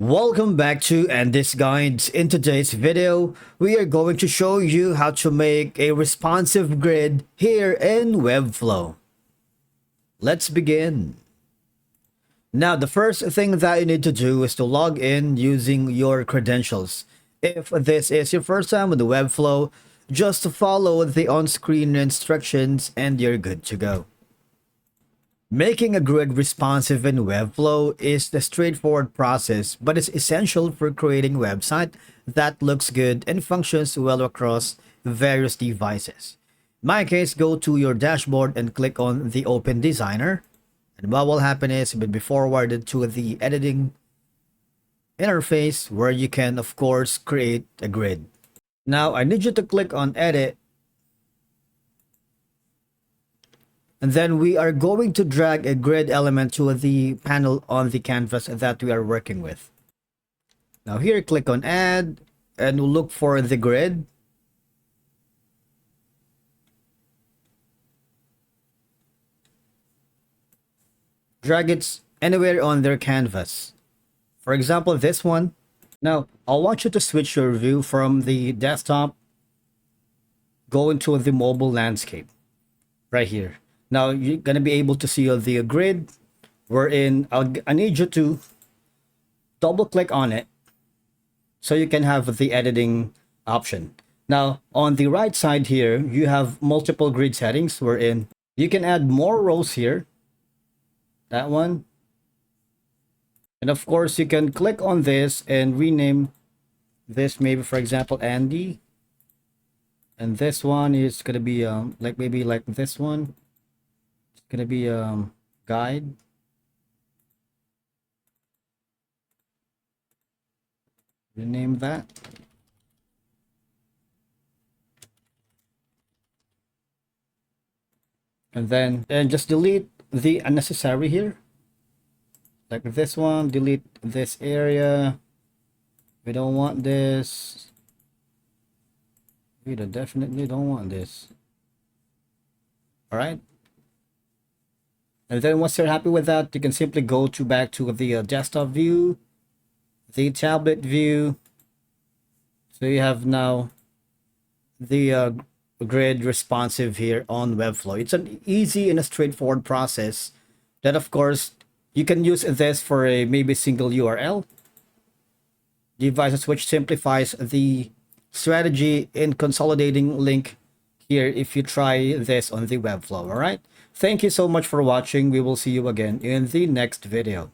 Welcome back to this Guides. In today's video, we are going to show you how to make a responsive grid here in Webflow. Let's begin. Now, the first thing that you need to do is to log in using your credentials. If this is your first time with the Webflow, just follow the on-screen instructions and you're good to go. Making a grid responsive in Webflow is the straightforward process, but it's essential for creating a website that looks good and functions well across various devices. In my case, go to your dashboard and click on the Open Designer. And what will happen is you'll be forwarded to the editing interface where you can, of course, create a grid. Now, I need you to click on Edit. And then we are going to drag a grid element to the panel on the canvas that we are working with. Now here, click on Add and we'll look for the grid. Drag it anywhere on their canvas. For example, this one. Now, I want you to switch your view from the desktop, go into the mobile landscape right here. Now you're going to be able to see the grid wherein I need you to double click on it so you can have the editing option. Now on the right side here, you have multiple grid settings wherein you can add more rows here. That one. And of course you can click on this and rename this, maybe for example Andy. And this one is going to be maybe like this one. Gonna be guide. Rename that. And then just delete the unnecessary here. Like this one, delete this area. We don't want this. We definitely don't want this. All right. And then once you're happy with that, you can simply go back to the desktop view, the tablet view. So you have now the grid responsive here on Webflow. It's an easy and a straightforward process that, of course, you can use this for a maybe single URL devices, which simplifies the strategy in consolidating link here if you try this on the Webflow. All right. Thank you so much for watching. We will see you again in the next video.